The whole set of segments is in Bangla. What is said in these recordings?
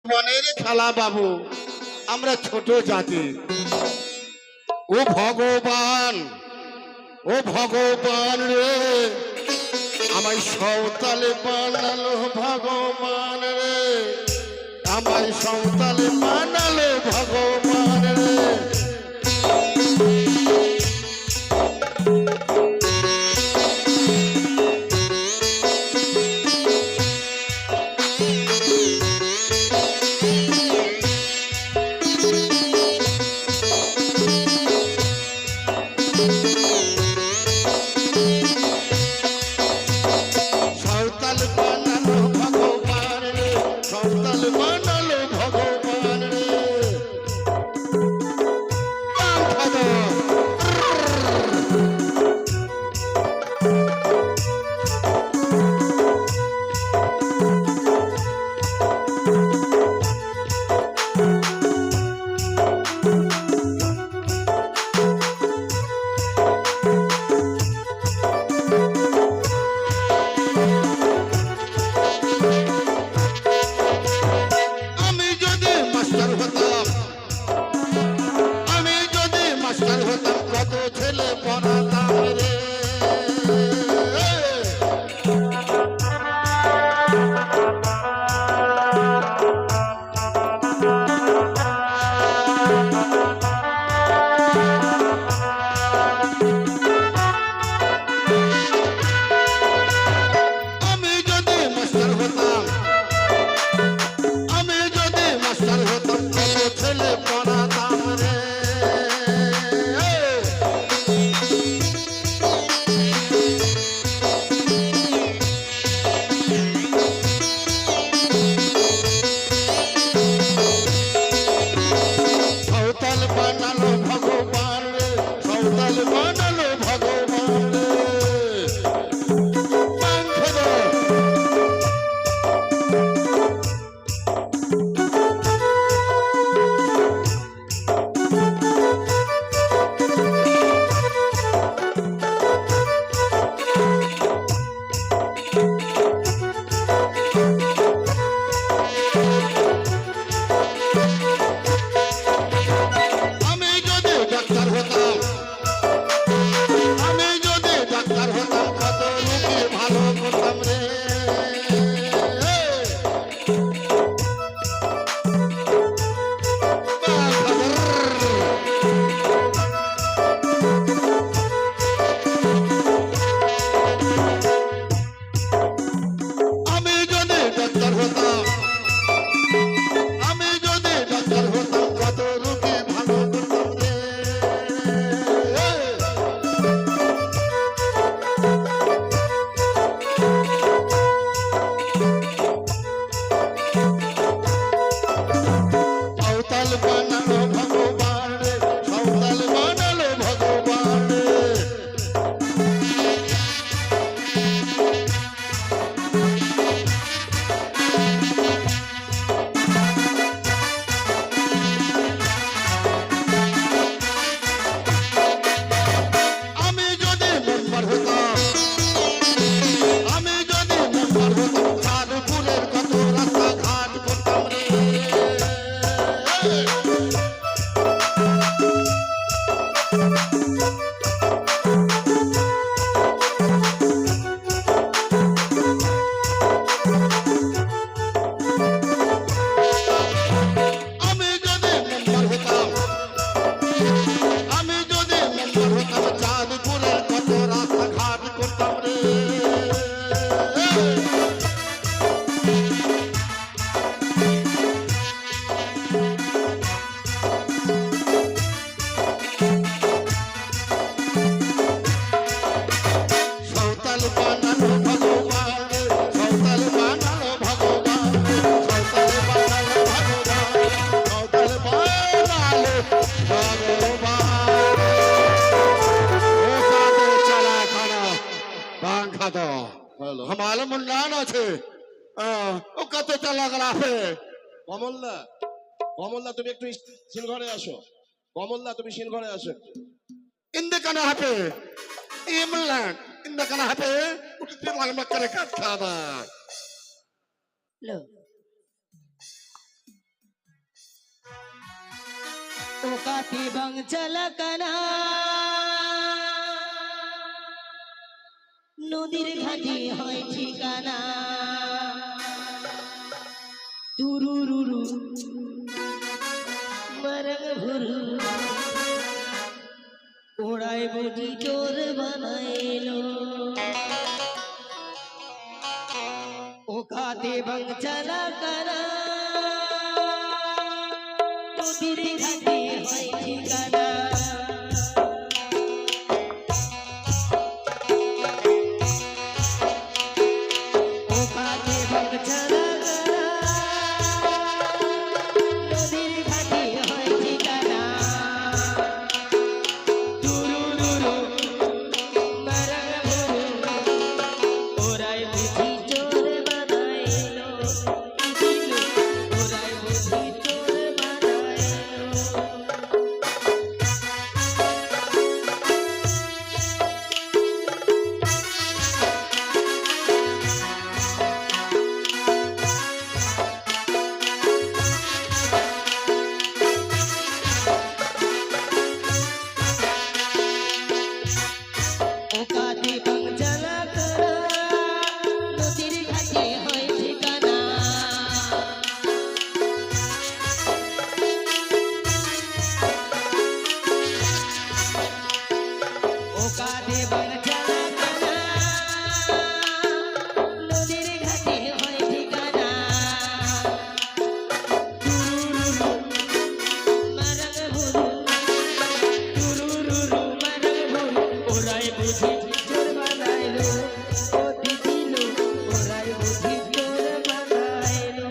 বনের খেলা বাবু, আমরা ছোট জাতি। ও ভগবান, ও ভগবান রে, আমায় সওতালে বানালো ভগবান রে, আমায় সওতালে বানালো ভগবান রে। हमारे मुन्ना ना छे ओ कत चला गला है কমলদা কমলদা তুমি একটু সিনঘরে আসো কমলদা তুমি সিনঘরে আসো इंद कना है इमलैंड इंद कना है उठते मालूम करे का खाना लो ওকাতে বাংচালাকানা নদীর ঘাটে হয় ঠিকানা তুরুরুরু মারং ভুরু ওড়ায় বুঝি চোর বানাইলো ওকাতে বাংচালাকানা নদীর ঘাটে হয় ঠিকানা ওকাতে বাংচালাকানা নদীর ঘাটে হয় ঠিকানা তুরুরুরু মারং ভুরু ওরাই বুঝি চোর বানাইলো ওরাই বুঝি চোর বানাইলো ওকাতে বাংচালাকানা নদীর ঘাটে হয় ঠিকানা ওকাতে বাংচালাকানা নদীর ঘাটে হয় ঠিকানা তুরুরুরু মারং ভুরু তুরুরুরু মারং ভুরু ওরাই বুঝি চোর বানাইলো ও দিদিলো ওরাই বুঝি চোর বানাইলো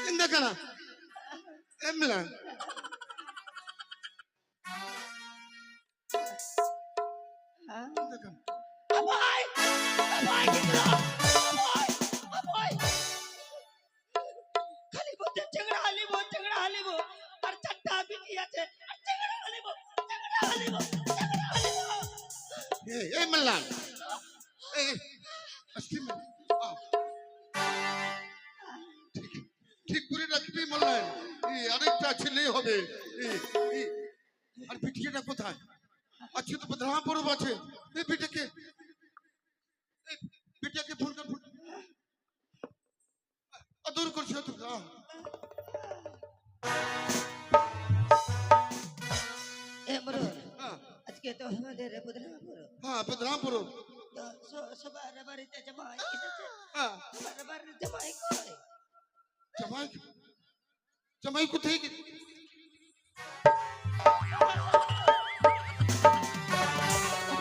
indakana emlan indakana আবাই আবাই দিলো আবাই আবাই খালি বলতে ঝগড়া হালিব আর চারটা বিটি আছে আর ঝগড়া হালিব emlan আজকে ঠিক ঠিক করে রাখবি মোল্লান আরেকটা ছেলেই হবে আর পিঠিটা কোথায় আজকে তো বদনাম পরব আছে এই পিঠাকে ফোন কর আদর করছে তো এমরো হ্যাঁ আজকে তো আমাদের বদনামপুর হ্যাঁ বদনাম পরব তো সবার বাড়িতে জামাই এসেছে হ্যাঁ সবার বাড়িতে জামাই কই জামাই জামাই কোথায় গেছে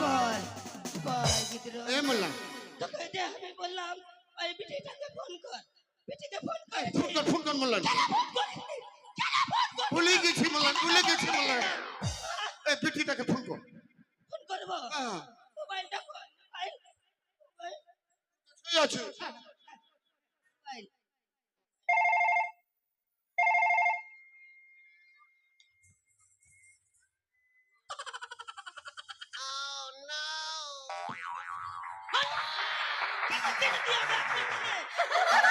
বল বল গিদ্র এ মোল্লা তোকে যে আমি বললাম ওই বিটিটাকে ফোন কর বিটিকে ফোন কর ফোন কর মোল্লা ফোন করিসনি ভুলে গেছি মোল্লা এই পিঠিটাকে ফোন কর ফোন করব হ্যাঁ মোবাইলটা কর মোবাইল সেই আছে মোবাইল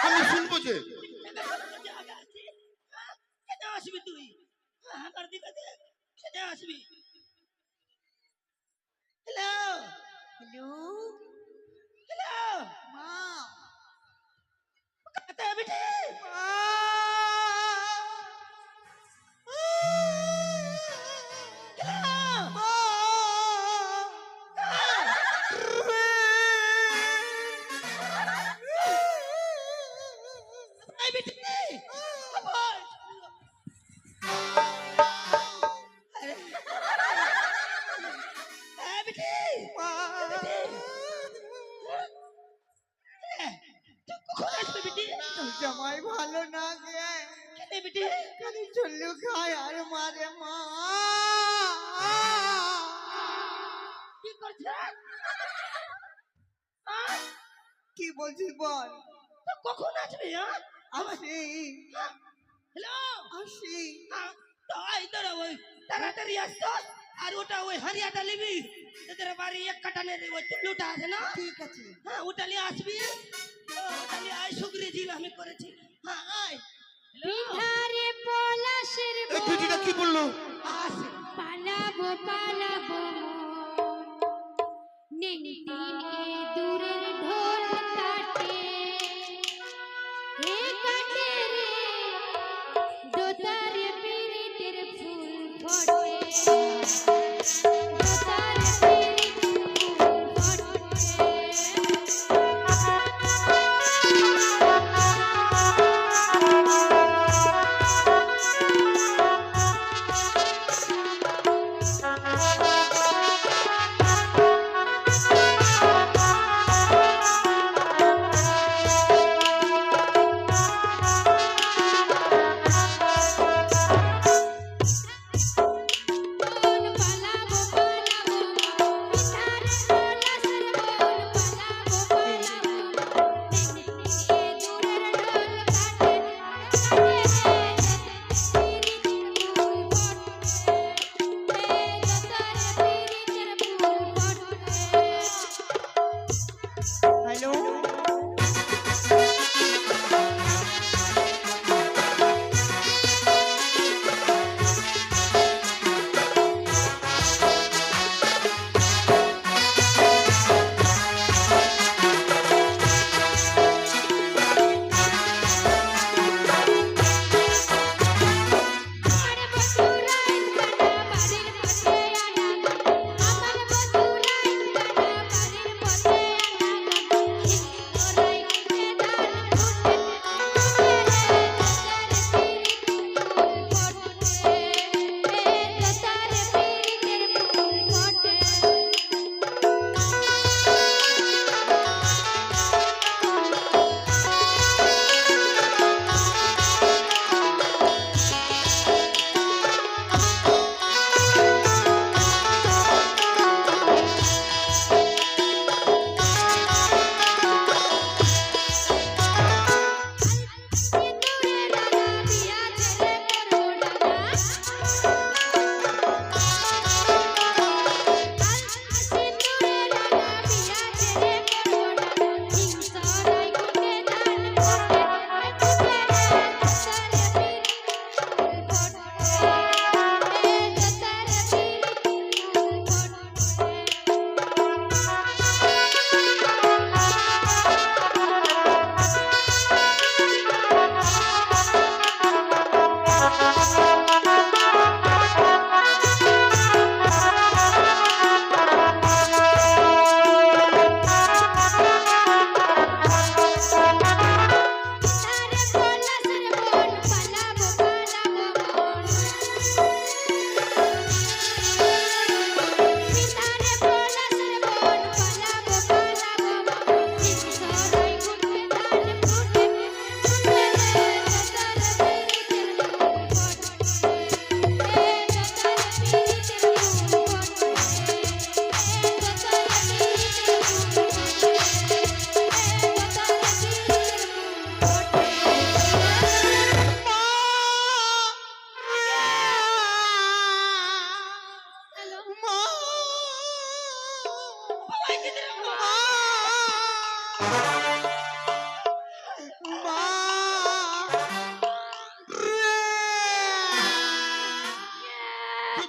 আমি শুনবো যে আসবি তুই আমার দিকে দেখ কেন আসবি হ্যালো হ্যালো হ্যালো মা কথা বেটে জামাই ভালো না গে এ বেটি খালি চুল্লু খায় আর মারে মা। কি করছে কি বলছিস বল? তো কখন আসবে আসি হ্যালো আসি। তো আই তোরা ওই তাড়াতাড়ি আসতো আর ওটা ওই হারিয়াটা নিবি তোদের বাড়ি এক কাটানের ওই টুলুটা আছে না ঠিক আছে। হ্যাঁ ওটা নিয়ে আসবি ওটা নিয়ে আয় সুগরি ঝিল আমি করেছি হ্যাঁ আয় বিধারে পলাশের এই পিটিটা কি বললো? আসে পালাবো পালাবো নেই দিন এ দূরের ঢোল কাটে হে কাটে রে দোতারে পীড়িতের ফুল ফোটে দোতারে পীড়িতের হ্যালো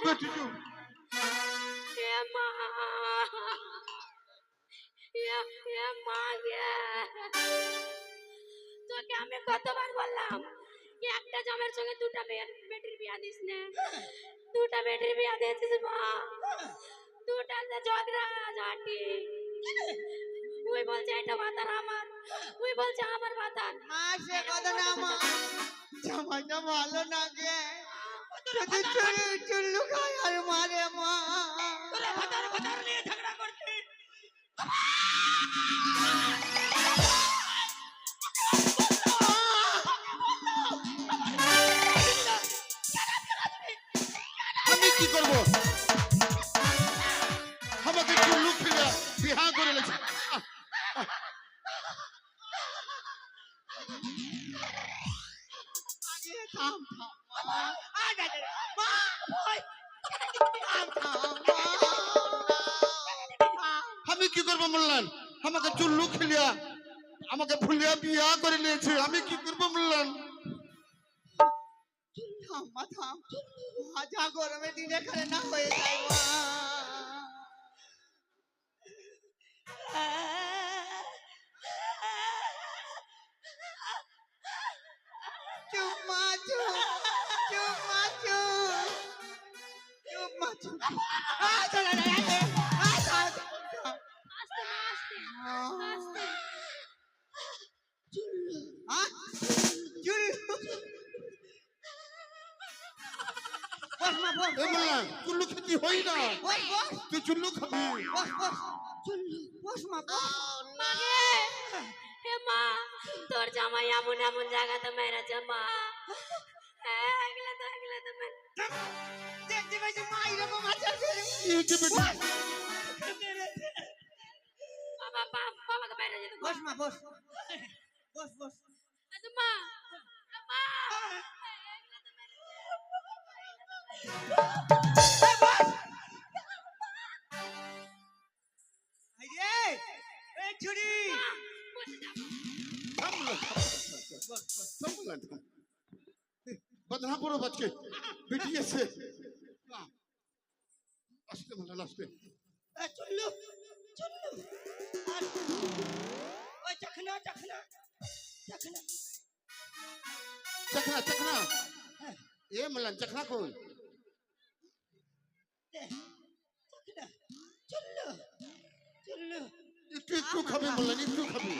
বেটিটু তোকে আমি কতবার বললাম কি একটা জামের সঙ্গে দুটা বেটির বিয়া দিস না দুটা বেটির বিয়া দিয়েছিস মা দুটা ঝগড়া ঝাঁটি ওই বলছে এটা বাতার আমার ওই বলছে আমার বাতার মা সে কথা না মা, জামাইটা ভালো না গে, যদি চুল্লু খায় আর মারে মা। তোরা ভাতার ভাতার নিয়ে ঝগড়া করছিস কি করব? আমাকে চুল্লু খিলিয়া বিহা করে লেছে। আগে থাম থাম মা। মা, ভয়। থাম থাম মা। আমি কি করবো বললেন? আমাকে চুল্লু খিলিয়া আমাকে ভুলিয়া বিয়া করে নিয়েছে, আমি কি করবো বললেন? থাম মা থাম। মা, যা গরমে দিন এখানে না হয়ে যায় মা। চুপ মা চুপ। চুপ মা চুপ। চুপ মা চুপ। চলে যায়। থাম থাম। আস্তে মা, আস্তে আস্তে। চুল্লু। বস মা বস। এ বললেন চুল্লু খেতে হই না, বস বস। তুই চুল্লু খাবি। বস বস। চুল্লু বস মা বস। মাগে হে মা, তোর জামাই এমন এমন জায়গাতে মেরেছে মা। এগুলা তো দেখতে পাইছো মা এরকম আচার এই যে বেটা, বাবাকে মেরে যেত। বস মা বস। বস বস। আচ্ছা মা, মা এই রে এই ছুরি। থাম বললেন, থাম বললেন, থাম। বদনাপুর বাচ্চে বেটি এসে আসতে বললেন, আসতে। চুল্লু চুল্লু। আর ওই চখনা চখনা চখনা। চখনা চখনা এ বললেন, চখনা কই? চখনা চুল্লু চুল্লু। একটু একটু খাবি বললেন, একটু খাবি।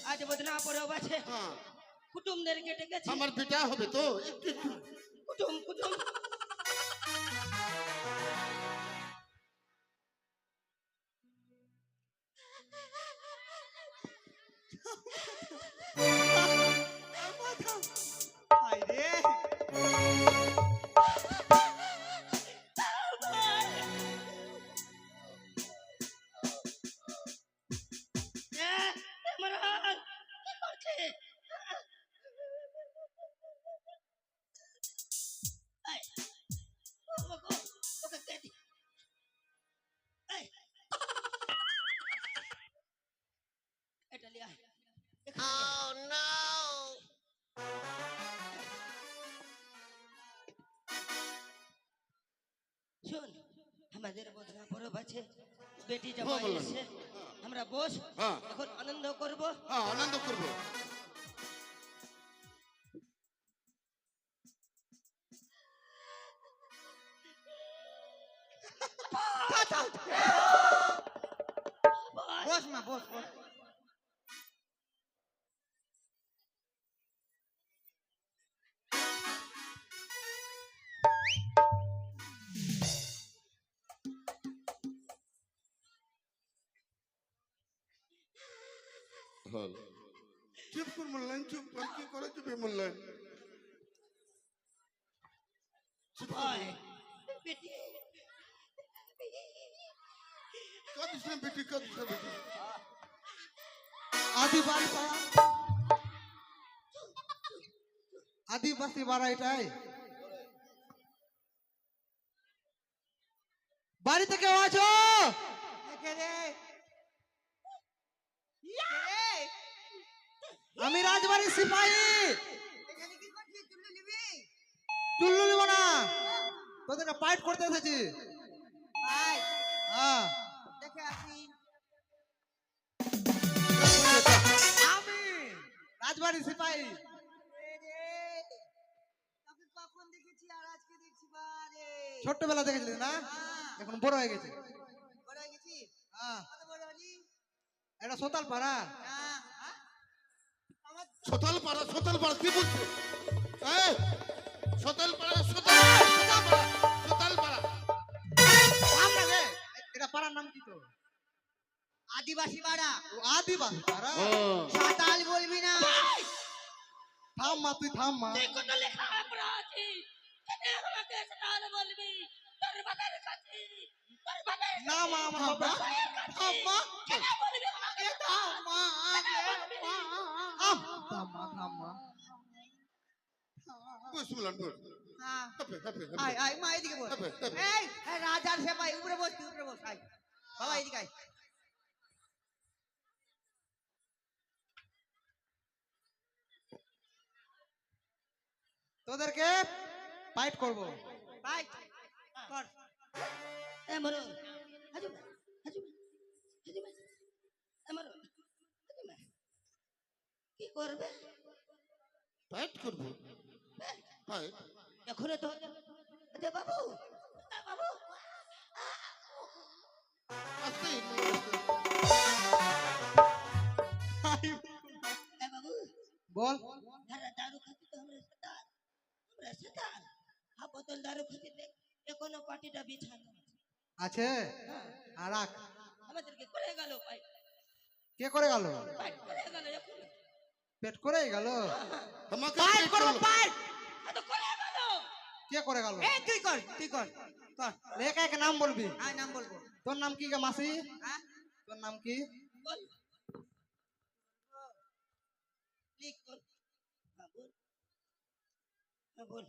আজ বদনাপুর আছে, হ্যাঁ, কুটুমদেরকে ডেকেছে। আমার বেটা হবে তো, একটু একটু। কুটুম কুটুম। হায়রে এটা লিয়া। Oh no! শোন, আমাদের বদনা পরব আছে, বেটি জামাই বললাম। এসে, আমরা বস হ্যাঁ। এখন আনন্দ করব। হ্যাঁ, আনন্দ করবো। বস মা বস বস। চুপ কর বললেন, চুপ কর, কি করে চুপে বললেন? ভয় বেটি কাঁদিস না বেটি, কাঁদিস না বেটি। আদিবাসী পাড়া এটাই। বাড়িতে কেউ আছো? এখানে আমি রাজবাড়ির সিপাহী। এখানে কি করছিস? চুল্লু নিবি? চুল্লু নিব না, তোদেরকে পাইট করতে এসেছি। ভাই হ্যাঁ, দেখে আসি। আমি রাজবাড়ির সিপাহী। তোকে কখন দেখেছি আর আজকে দেখছি বারে। ছোট্টবেলা দেখেছিলিস না, এখন বড় হয়ে গেছে। বড় হয়ে গেছি? হ্যাঁ, কত বড় হলি? এটা সোতাল পাড়া। না, আমার সতাল পাড়া, সতাল পাড়া কি বলছে? এই, সতাল পাড়া, সতাল পাড়া, সতাল পাড়া, সতাল পাড়া। আমরা রে, এটা পাড়ার নাম কি তো? আদিবাসী পাড়া। ও আদিবাসী পাড়া। সাঁতাল বলবি না। থাম মা, তুই থাম মা। তুই কত লেখা পড়া আছিস? কেন আমাকে সেটা বলবি? তোর বাবার কাছে তোর বাবার না মা আমার বাবা আম্মা কেন বলবি আমাকে এ দাও মা আগে মা থাম্মা থাম্মা বস মুলান বস হ্যাঁ হেপে হেপে আয় আয় মা এদিকে বস হেপে হেপে এই এই রাজার সেপাই উপরে বস তুই উপরে বস আয় বাবা এদিকে আয় তোদেরকে ফাইট করব ভাই কর এ মরো হাজু হাজু হাজু এ মরো কি করবে ফাইট করব ফাইট এখন তো দে বাবু বাবু আস্তে এ বাবু বল ধারা দারু খাতি তো আমরা সেতার হা বোতল দারু খাতি দেখ এখনো পাটিটা বিছানো আছে আর রাখ আমাদেরকে করে গেল পাই কে করে গেল পাই করে গেল এখন পেট করে গেল আমাকে ফাইট করব ফাইট তো করে গেল কে করে গেল এই তুই কর কর লেখা এক নাম বলবি আয় নাম বলবো তোর নাম কি গে মাসি হ্যাঁ তোর নাম কি বল লিখ বল হ্যাঁ বল হ্যাঁ বল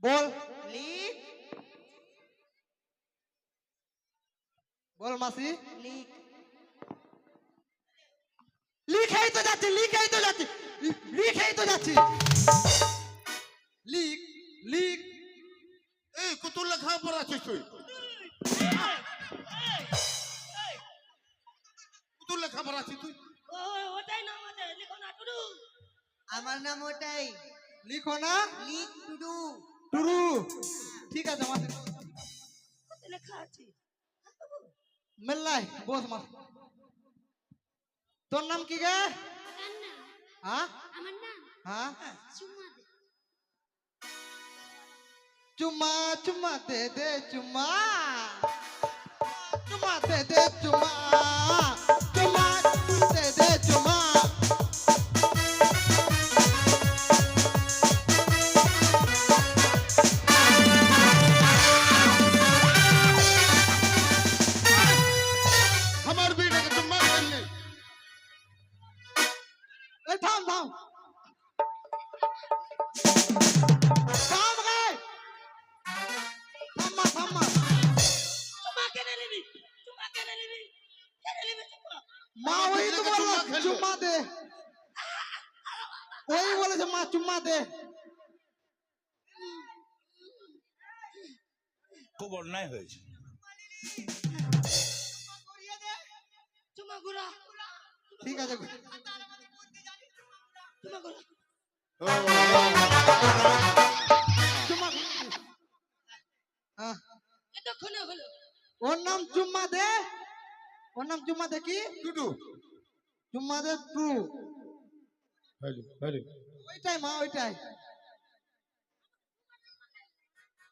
বল লিখ বল মাসি লিখ লিখেই তো যাচ্ছি লিখেই তো যাচ্ছি লিখেই তো যাচ্ছি লিখ লিখ এই কত লেখা পড়া আছিস তুই কত লেখা পড়া আছিস তুই ও ওটাই না আমাদের লিখো না টুডু আমার নাম ওটাই লিখো না লিখ টুডু টুরু ঠিক আছে মাসি কত লেখা আছে মেল্লাই বস মাস তোর নাম কি গে কার নাম? হ্যাঁ আমার নাম হ্যাঁ চুম্মা দে। চুম্মা চুম্মা দে দে চুম্মা চুম্মা দে দে চুম্মা চুম্মা দে দে চুম্মা আমার বেটাকে তো মার ফেললি এই থাম থাম থাম রে থাম্মা থাম্মা চুমা কেন নিবি চুমা কেন নিবি চুমা মা ওই তো বললো চুম্মা দে ওই বলেছে মা চুম্মা দে খুব অন্যায় হয়েছে। চুমা গুড়া ঠিক আছে চুমা গুড়া চুম্মা এতক্ষণে হলো ওর নাম চুম্মা দে ওর নাম চুম্মা দে কি টুটু চুম্মা দে ট্রু হ্যালো হ্যালো ওইটাই মা ওইটাই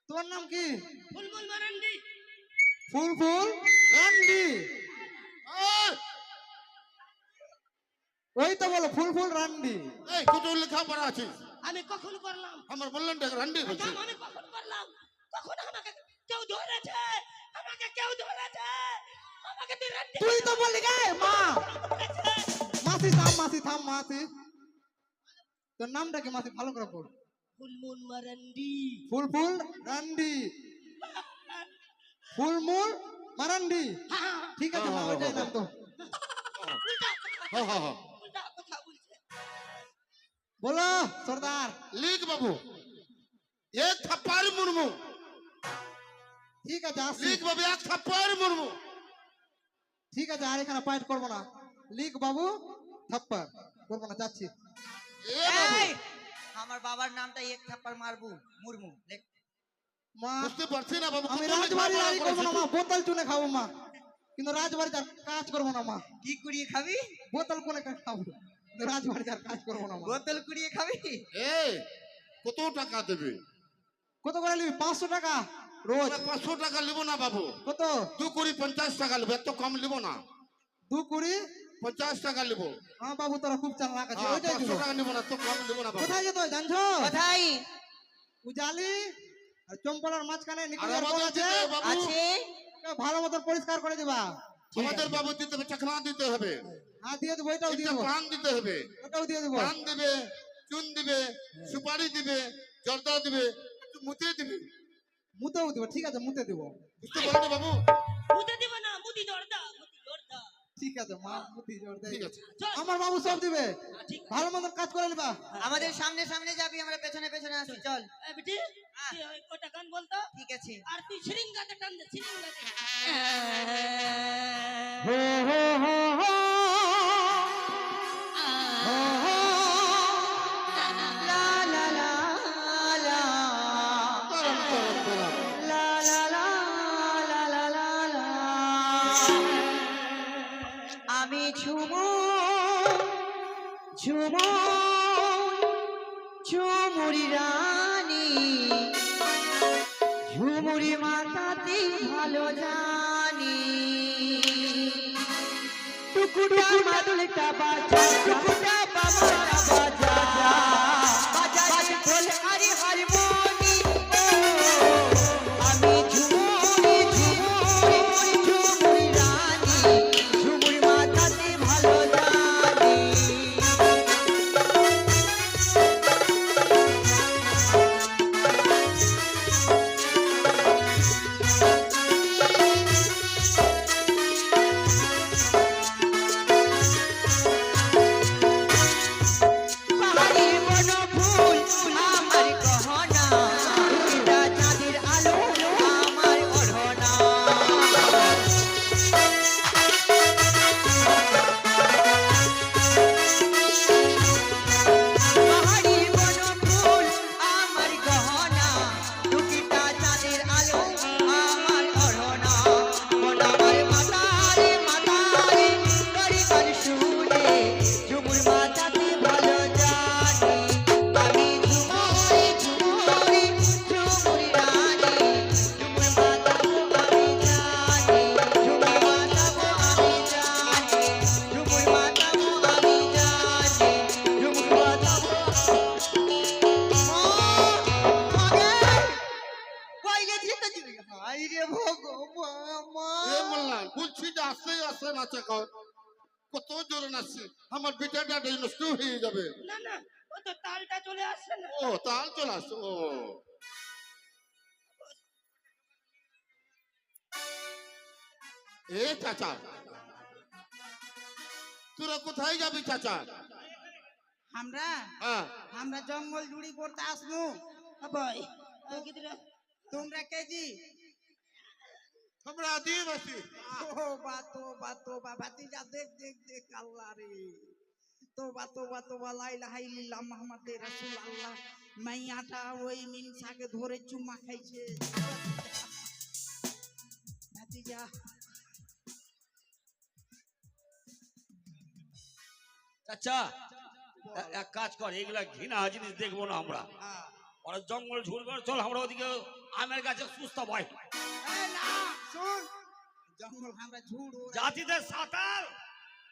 তোর নাম কি ফুলমুল মারান্ডি ফুল ফুল রান্ডি ওই তো বলো ফুল ফুল রান্ডি এই কত লেখা পড়া আছিস আমি কখন করলাম আমার বললেন টাকা রান্ডি হয়েছে কাম আমি কখন করলাম কখন আমাকে কেউ ধরেছে আমাকে কেউ ধরেছে আমাকে ধরেছে তুই তো বললি গে মা মাসি থাম মাসি তোর নামটা কি মাসি ভালো করে বল ফুলমুল মারান্ডি ফুল ফুল রান্ডি ফুলমুল মারান্ডি ঠিক আছে মা ওইটাই নাম তো হ্যাঁ হ্যাঁ হ্যাঁ উল্টা কথা বলছে বলো সর্দার লিখ বাবু এক থাপ্পড় মুরমু ঠিক আছে আসি লিখ বাবু এক থাপ্পড় মুরমু ঠিক আছে আর এখানে ফাইট করবো না লিখ বাবু থাপ্পড় করবো না যাচ্ছি এ বাবু এই আমার বাবার নামটা এক থাপ্পড় মারবু মুরমু লেখ মা বুঝতে পারছি না বাবু আমি কত লেখা রাজবাড়ি পড়া রাড়ি করবো না মা করেছিস? বোতল চুনে খাবো মা কিন্তু রাজবাড়ি আর কাজ করবো না মা কি কুড়িয়ে খাবি বোতল কোনে খাবো কিন্তু রাজবাড়ি আর কাজ করবো না মা বোতল কুড়িয়ে খাবি এই কত টাকা দেবে কত করে নিবি 500 টাকা রোজ 500 টাকা নিব না বাবু কত 2 কুড়ি 50 টাকা নেবে এত কম নিব না 2 কুড়ি 50 টাকা নিব হ্যাঁ বাবু তোরা খুব চালাক আছে ওইটাই দিব 500 টাকা নিব না তো কম নিব না বাবু কোথায় যেতে হয় জানছো কোথায় উজালি আর চম্পলার মাঝখানে আর নিকুঞ্জের আমাদের বউ আছে দিতে হবে বাবু, আছে ওকে ভালো মতো পরিষ্কার করে দিবা। আমাদের বাবু দিতে হবে, চাকনা দিতে হবে, হ্যাঁ দিয়ে দেবো, এটাও দিয়ে একটা দেবো, পান দিতে হবে, ওটাও দিয়ে দেবো। পান দিবে, চুন দিবে, সুপারি দিবে, জর্দা দিবে, একটু মুতে দিবে। মুতেও দেবো, ঠিক আছে মুতে দেবো। বুঝতে পারলে বাবু? মুতে দিব না, মুতি জর্দা, মুতি জর্দা। ঠিক আছে মা, মুতি জোর দেয়। ঠিক আছে। চল। আমার বাবু সব দিবে, ঠিক ভালো মতো কাজ করে নিবা। আমাদের সামনে সামনে যাবি, আমরা পেছনে পেছনে আসি, চল। এই বেটি, তুই ওই কটা গান বলতো, ঠিক আছে। আর তুই সিরিঙ্গাতে টান দে, সিরিঙ্গাতে। লা লা লা লা তারাম, তারাম, তারাম। লা লা লা লা লা লা লা। আমি ঝুমু ঝুমু ঝুমুরি রানী, ঝুমুরি মাতাতে ভালো জানি। টুকুটা মাদুলটা বাজা, টুকুটা বাবাটা বাজা, বাজাই ঢোল আরে হারমোনি। আমি ঝুমুরি ঝুমুরি ঝুমুরি রানী, ঝুমুরি মাতাতে ভালো জানি। পাহাড়ি বনফুল আমার গহনা, এটা চাঁদের আলো আমার ওড়না। পাহাড়ি বনফুল আমার গহনা, টুকিটা চাঁদের আলো আমার ওড়না। মন আমার মাতারে মাতারে করে গান শুনে, ঝুমুর মাতাতে ভালো জানি। আমি ঝুমুরি ঝুমুরি ঝুমুরি রানী, ঝুমুর মাতাবো আমি জানি, ঝুমুর মাতাবো আমি জানি, ঝুমুর মাতাবো আমি জানি, ঝুমুর মাতাবো। হাই রে ভগবান, এ মোল্লান, বলছি যে আস্তে আস্তে নাচা কর, কত জোরে নাচছে, আমার বেটাটা নষ্ট হয়ে যাবে। না না, ও তো তালটা চলে আসছে না। ও তাল চলে আসছে। ও এ চাচা, তোরা কোথায় যাবি চাচা? আমরা হ্যাঁ, আমরা জঙ্গল জুড়ি করতে আসবো। ভাই গিদরা, তোমরা কেজি? আমরা আদিবাসী। ও বা ভাতিজা, দেখ দেখ দেখ, আল্লাহ রে। তোবা লা ইলাহা ইল্লাল্লাহ মুহাম্মাদুর রাসূলুল্লাহ। মাইয়াটা ওই মিনসাকে ধরে চুম্মা খাইছে। ভাতিজা আচ্ছা এক কাজ কর, এগুলা ঘৃণা জিনিস দেখবো না আমরা। ওরা জঙ্গল ঝুল করে চল, আমরা ওদিকে আমের গাছে সুস্থা ভয়। না শুন, জঙ্গল আমরা ঝুড় জাতিদের সাঁতার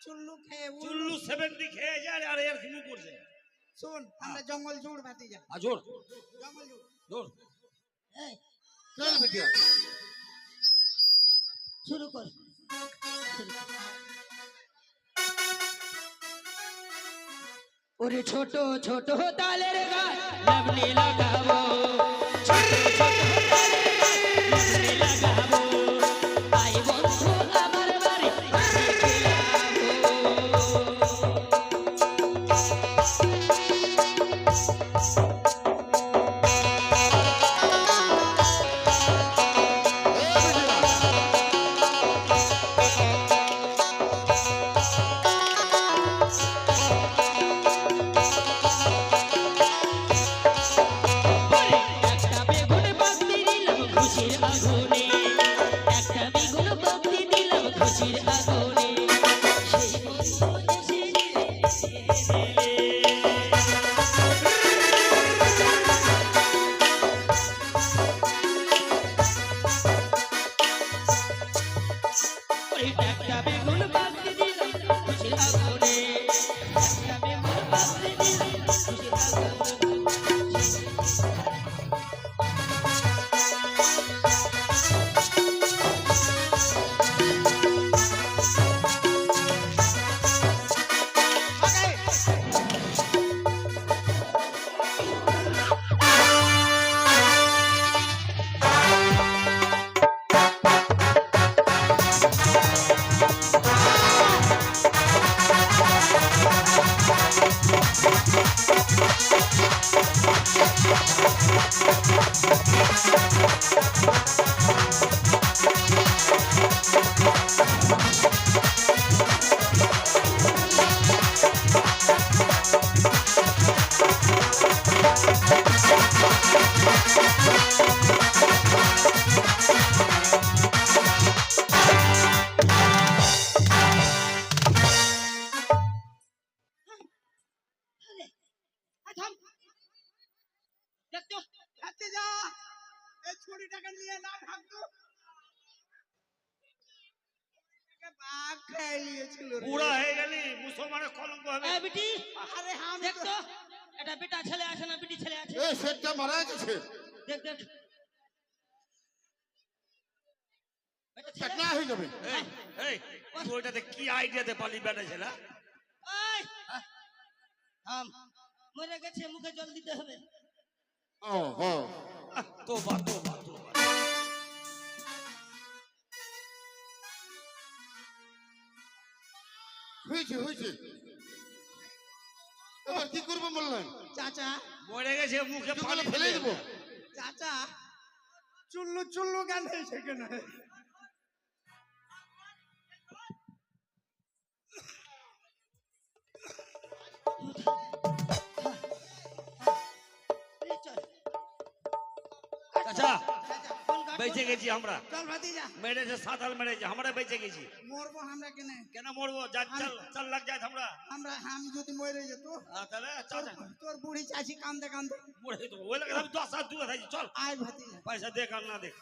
চুল্লু খেয়ে চুল্লু 70 খেয়ে যায় আর এর ঘুমু করছে। শুন, আমরা জঙ্গল ঝুড় ভাতিজা, জোর জঙ্গল ঝুড়। জোর চল বেটিয়া, শুরু কর। ওরে ছোট ছোট তালের গাছ লাবলি লাগাবো, ছোট ছোট তালের গাছ লাবলি লাগাবো, আই বন্ধু আমার বাড়ি বাড়ি থাম দেখতো হাতে যা এই ছুরিটাকে নিয়ে না ভাগতো বাঘ খেয়ে নিয়েছিল রে। বুড়া হয়ে গেলি মুসলমানের কলঙ্ক হবে এই বিটি আরে আমি দেখতো এটা বেটা ছেলে আছে না বিটি ছেলে আছে এ সেটটা মারা গেছে দেখ দেখ এটা ছেলে চাকনা হয়ে যাবে এই এই তুই ওইটাতে কি আইডিয়াতে পালি বেটা ছেলে এই থাম মরে গেছে মুখে জল দিতে হবে ও হো তোবা তোবা তোবা হয়েছে হয়েছে এবার কি করবো বললেন চাচা মরে গেছে মুখে জঙ্গলে পানি ফেলে দেবো চাচা চুল্লু চুল্লু কেন সেখানে এই চল চাচা কোন গাছ বেঁচে গেছি আমরা চল ভাতিজা মেরেছে সাঁতাল মেরেছে আমরা বেঁচে গেছি মরবো আমরা কেনে কেন মরবো যা চাল চাল লাগ যায় আমরা আমি যদি মরে যেত তাহলে চাচা তোর বুড়ি চাচি কান্দে কান্দে মরে তো ওই লাগে আমি 10 হাত দূরে থাকি চল আয় ভাতিজা পয়সা দেখ আর না দেখ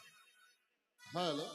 হ্যালো